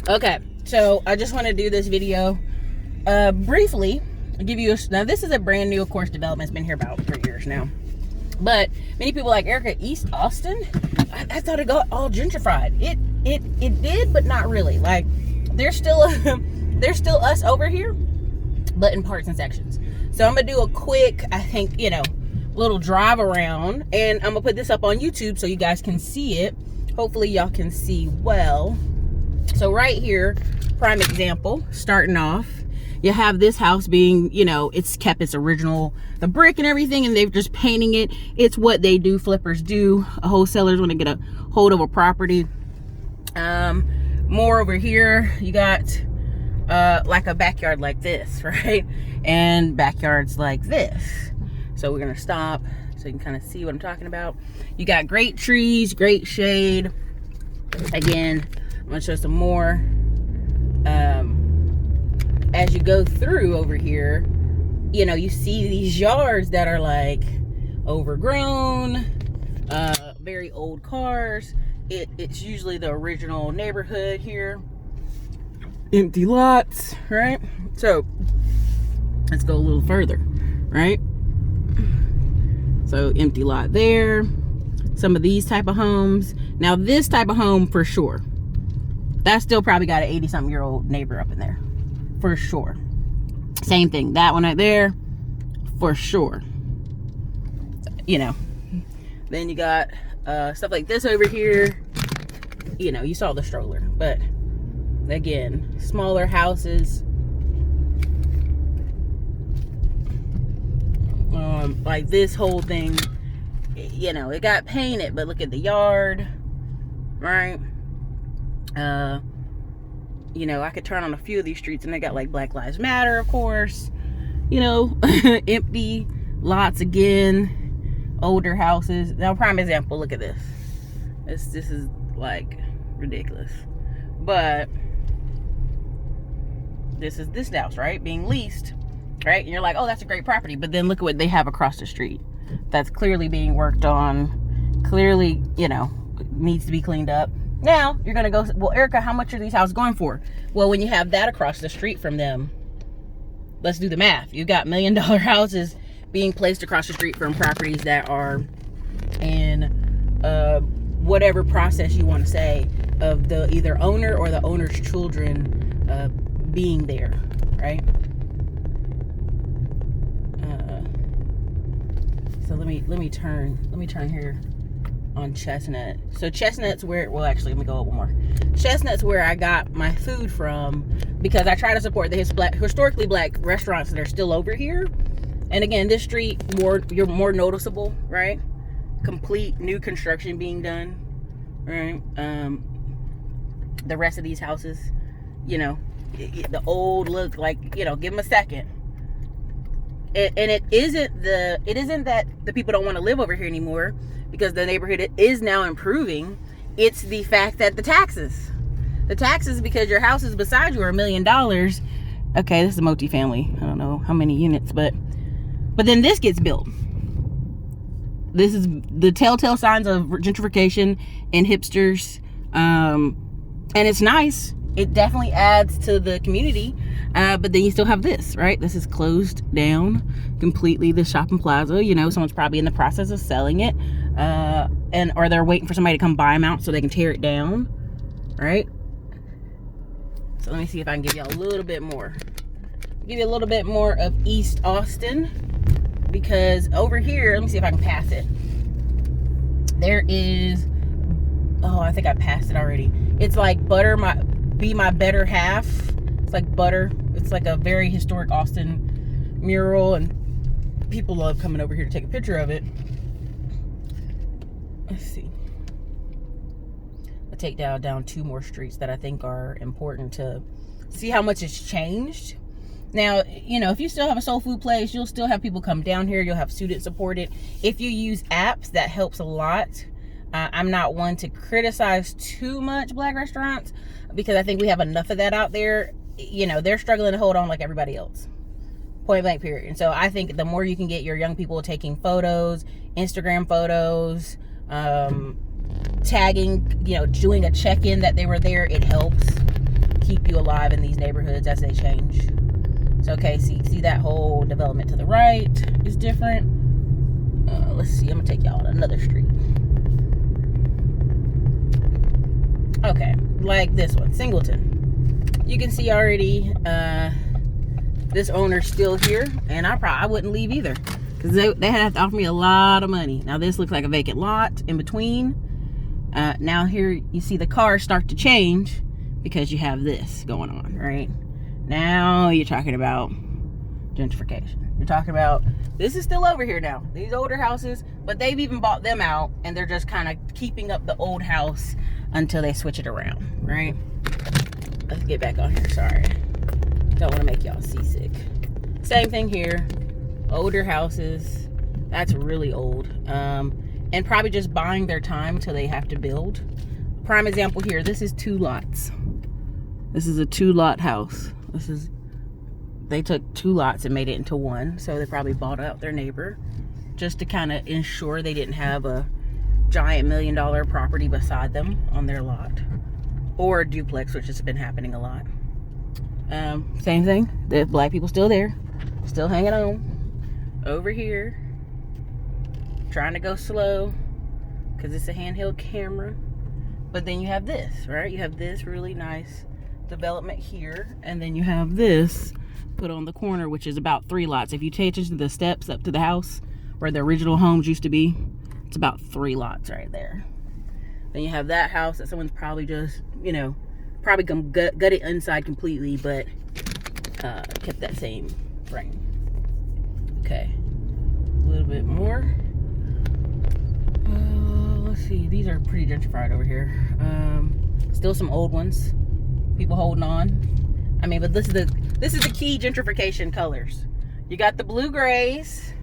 Okay, so I just want to do this video briefly. I'll give you now this is a brand new, of course, development. It's been here about 3 years now. But many people like, Erica, East Austin? I thought it got all gentrified. It did, but not really. Like, there's still us over here, but in parts and sections. So I'm gonna do a quick, I think, little drive around, and I'm gonna put this up on YouTube so you guys can see it. Hopefully y'all can see well. So right here, prime example, starting off, you have this house being, it's kept its original, the brick and everything, and they're just painting it. It's what they do, flippers do, wholesalers want to get a hold of a property. More over here, you got like a backyard like this, right? And backyards like this. So we're gonna stop so you can kind of see what I'm talking about. You got great trees, great shade. Again, I'm gonna show some more. As you go through over here, you see these yards that are like overgrown, very old cars. It's usually the original neighborhood here. Empty lots, right? So let's go a little further, right? So empty lot there. Some of these type of homes. Now this type of home for sure, that still probably got an 80-something-year-old neighbor up in there. For sure. Same thing. That one right there. For sure. Then you got stuff like this over here. You saw the stroller. But again, smaller houses. Like this whole thing, it got painted, but look at the yard, right? I could turn on a few of these streets and they got like Black Lives Matter, of course, empty lots again, older houses. Now, prime example, look at this. This is like ridiculous. But this is this house, right? Being leased, right? And you're like, oh, that's a great property. But then look at what they have across the street. That's clearly being worked on. Clearly, needs to be cleaned up. Now, you're going to go, well, Erica, how much are these houses going for? Well, when you have that across the street from them, let's do the math. You've got $1 million houses being placed across the street from properties that are in whatever process you want to say of the either owner or the owner's children being there, right? So let me turn here on Chestnut. So Chestnut's where, well, actually, let me go up one more. Chestnut's where I got my food from, because I try to support the historically black restaurants that are still over here. And again, this street, you're more noticeable, right? Complete new construction being done, right? The rest of these houses, the old look, like, give them a second. And it isn't that the people don't want to live over here anymore, because the neighborhood is now improving. It's the fact that the taxes, because your houses beside you are $1 million. Okay, this is a multi-family. I don't know how many units, but then this gets built. This is the telltale signs of gentrification and hipsters. And it's nice. It definitely adds to the community. But then you still have this, right? This is closed down completely, the shopping plaza. Someone's probably in the process of selling it. Or they're waiting for somebody to come buy them out so they can tear it down, right? So let me see if I can give you a little bit more. Give you a little bit more of East Austin, because over here, let me see if I can pass it. There is, oh, I think I passed it already. It's like Be My Better Half. It's like butter. It's like a very historic Austin mural, and people love coming over here to take a picture of it. Let's see. I'll take down 2 more streets that I think are important to see how much it's changed. Now, if you still have a soul food place, you'll still have people come down here. You'll have student supported. If you use apps, that helps a lot. I'm not one to criticize too much black restaurants, because I think we have enough of that out there. They're struggling to hold on like everybody else. Point blank, period. And so I think the more you can get your young people taking photos, Instagram photos, tagging, doing a check-in that they were there, it helps. keep you alive in these neighborhoods as they change. So, okay, see that whole development to the right is different. Let's see, I'm gonna take y'all on another street. Okay, like this one, Singleton. You can see already this owner's still here, and I wouldn't leave either, because they have to offer me a lot of money. Now this looks like a vacant lot in between. Now here you see the cars start to change because you have this going on, right? Now you're talking about gentrification. You're talking about, this is still over here now, these older houses, but they've even bought them out, and they're just kind of keeping up the old house until they switch it around, right? Let's get back on here, sorry. Don't want to make y'all seasick. Same thing here, older houses, that's really old. And probably just buying their time till they have to build. Prime example here, this is 2 lots. This is a 2-lot house. They took 2 lots and made it into one, so they probably bought out their neighbor just to kind of ensure they didn't have a giant $1 million property beside them on their lot, or a duplex, which has been happening a lot. Same thing, the black people still there, still hanging on over here, trying to go slow because it's a handheld camera. But then you have this, right? You have this really nice development here, and then you have this put on the corner, which is about 3 lots. If you take attention to the steps up to the house where the original homes used to be, it's about 3 lots right there. Then you have that house that someone's probably just, probably gut it inside completely, but kept that same frame. Okay, a little bit more. Let's see, these are pretty gentrified over here. Still some old ones, people holding on. I mean, but this is the key gentrification colors. You got the blue grays,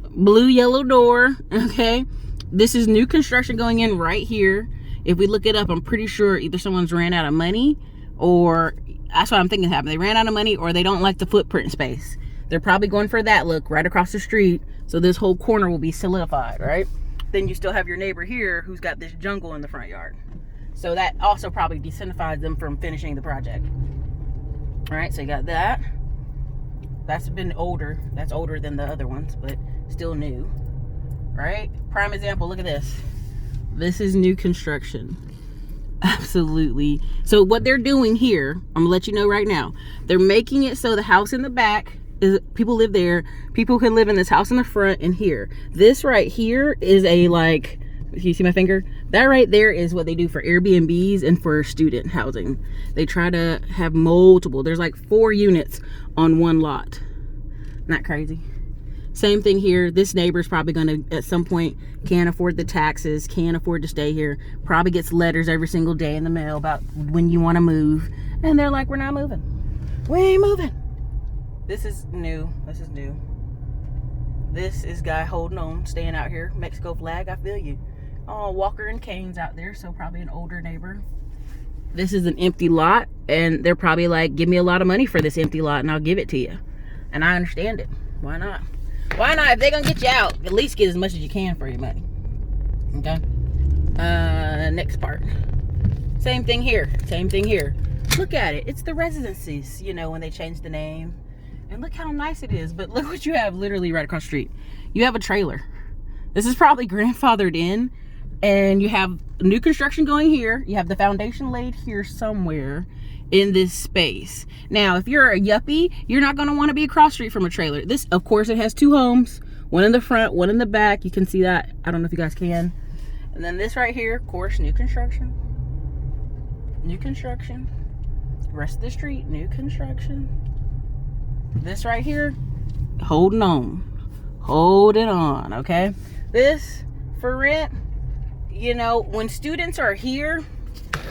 blue yellow door, okay? This is new construction going in right here. If we look it up, I'm pretty sure either someone's ran out of money, or that's what I'm thinking happened. They ran out of money, or they don't like the footprint space. They're probably going for that look right across the street, so this whole corner will be solidified, right? Then you still have your neighbor here who's got this jungle in the front yard. So that also probably decentralized them from finishing the project. All right, so you got that. That's been older. That's older than the other ones, but still new, right? Prime example, look at this. This is new construction. Absolutely. So what they're doing here, I'm gonna let you know right now, they're making it so the house in the back is, people live there, people can live in this house in the front and here. This right here is a, like, you see my finger? That right there is what they do for Airbnbs and for student housing. They try to have multiple. There's like 4 units on 1 lot. Not crazy? Same thing here. This neighbor's probably gonna, at some point, can't afford the taxes, can't afford to stay here, probably gets letters every single day in the mail about when you wanna move. And they're like, we're not moving. We ain't moving. This is new. This is new. This is guy holding on, staying out here. Mexico flag, I feel you. Oh, Walker and Cane's out there, so probably an older neighbor. This is an empty lot, and they're probably like, give me a lot of money for this empty lot, and I'll give it to you. And I understand it. Why not? Why not? If they're gonna get you out, at least get as much as you can for your money. Okay? Next part. Same thing here. Same thing here. Look at it. It's the residencies, when they changed the name. And look how nice it is. But look what you have literally right across the street. You have a trailer. This is probably grandfathered in. And you have new construction going here. You have the foundation laid here somewhere in this space. Now, if you're a yuppie, you're not going to want to be across the street from a trailer. This, of course, it has 2 homes. One in the front, one in the back. You can see that. I don't know if you guys can. And then this right here, of course, new construction. New construction. Rest of the street, new construction. This right here, holding on. Holding on, okay? This, for rent, when students are here,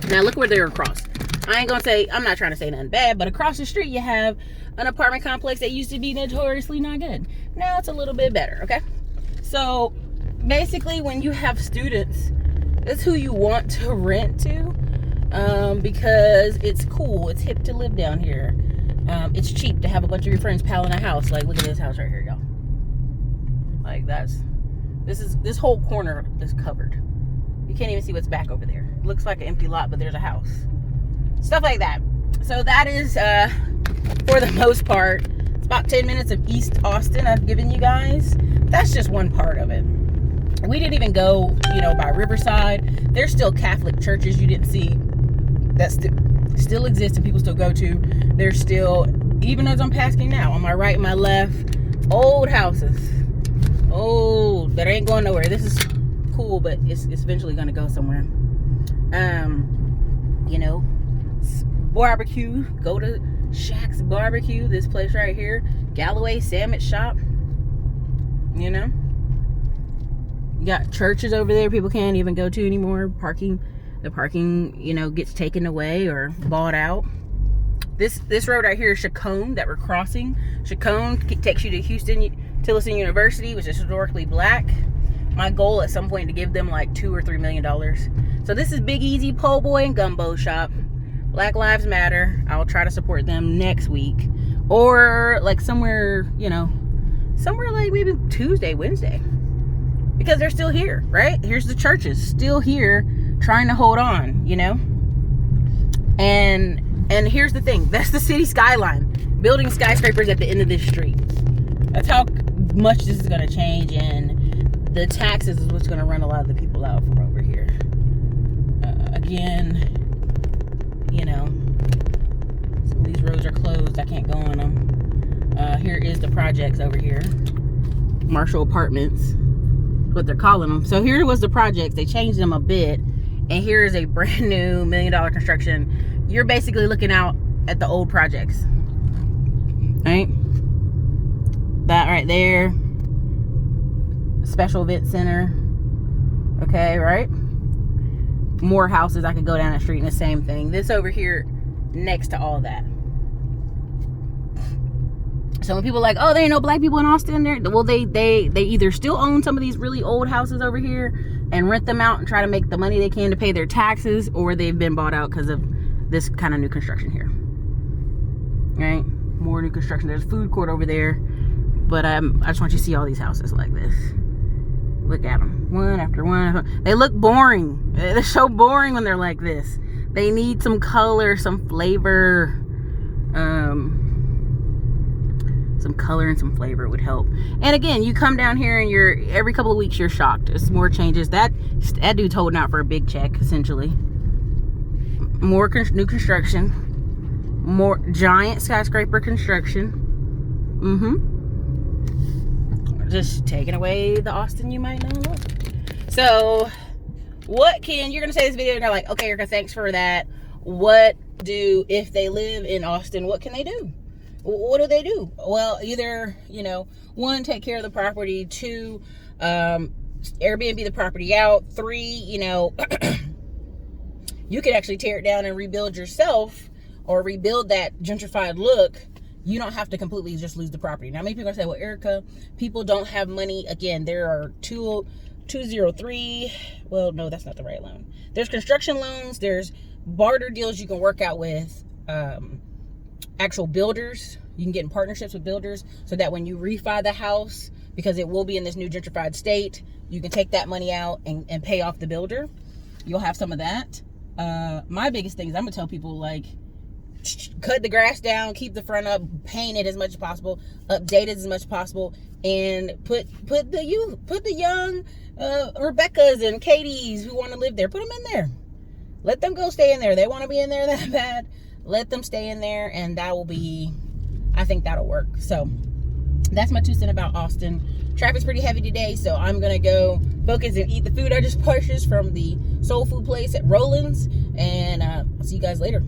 now look where they're across. I ain't gonna say, I'm not trying to say nothing bad, but across the street you have an apartment complex that used to be notoriously not good. Now it's a little bit better, okay? So basically when you have students, that's who you want to rent to, because it's cool, it's hip to live down here. It's cheap to have a bunch of your friends pal in a house. Like, look at this house right here, y'all. Like, this whole corner is covered. You can't even see what's back over there. It looks like an empty lot, but there's a house. Stuff like that. So that is, for the most part, it's about 10 minutes of East Austin I've given you guys. That's just one part of it. We didn't even go, by Riverside. There's still Catholic churches you didn't see that still exist and people still go to. There's still, even as I'm passing now, on my right and my left, old houses. Old, that ain't going nowhere. This is cool, but it's eventually going to go somewhere. Barbecue. Go to Shack's Barbecue. This place right here. Galloway Sandwich Shop. You got churches over there people can't even go to anymore. The parking, gets taken away or bought out. This road right here is Chaconne that we're crossing. Chaconne takes you to Tillotson University, which is historically black. My goal at some point to give them like $2 or $3 million. So this is Big Easy Po' Boy and Gumbo Shop. Black Lives Matter. I'll try to support them next week, or like somewhere like maybe Tuesday, Wednesday, because they're still here, right? Here's the churches still here trying to hold on, and here's the thing, that's the city skyline, building skyscrapers at the end of this street. That's how much this is going to change, and the taxes is what's going to run a lot of the people out from over here. Again, some of these roads are closed. I can't go on them. Here is the projects over here. Marshall Apartments, what they're calling them. So here was the projects. They changed them a bit. And here is a brand new $1 million construction. You're basically looking out at the old projects. Right? That right there. Special event center. Okay, right? More houses. I could go down that street and the same thing. This over here next to all that. So when people are like, oh, there ain't no black people in Austin there. Well, they either still own some of these really old houses over here and rent them out and try to make the money they can to pay their taxes, or they've been bought out because of this kind of new construction here. Right? More new construction. There's a food court over there. But I just want you to see all these houses like this. Look at them. One after one. They look boring. They're so boring when they're like this. They need some color, some flavor. Some color and some flavor would help. And again, you come down here and every couple of weeks you're shocked. It's more changes. That dude's holding out for a big check, essentially. More new construction. More giant skyscraper construction. Just taking away the Austin you might know. So you're gonna say this video and you're like, okay, Erica, thanks for that. If they live in Austin, what can they do? What do they do? Well, either, one, take care of the property. Two, Airbnb the property out. Three, you could actually tear it down and rebuild yourself, or rebuild that gentrified look. You don't have to completely just lose the property. Now, many people are going to say, well, Erica, people don't have money. Again, there are 203. Well, no, that's not the right loan. There's construction loans. There's barter deals you can work out with actual builders. You can get in partnerships with builders so that when you refi the house, because it will be in this new gentrified state, you can take that money out and pay off the builder. You'll have some of that. My biggest thing is I'm going to tell people, like, cut the grass down, keep the front up, paint it as much as possible, update it as much as possible, and put the young Rebeccas and Katies who want to live there, put them in there. Let them go stay in there. They want to be in there that bad. Let them stay in there, and I think that'll work. So that's my 2 cents about Austin. Traffic's pretty heavy today, so I'm gonna go focus and eat the food I just purchased from the soul food place at Roland's, and I'll see you guys later.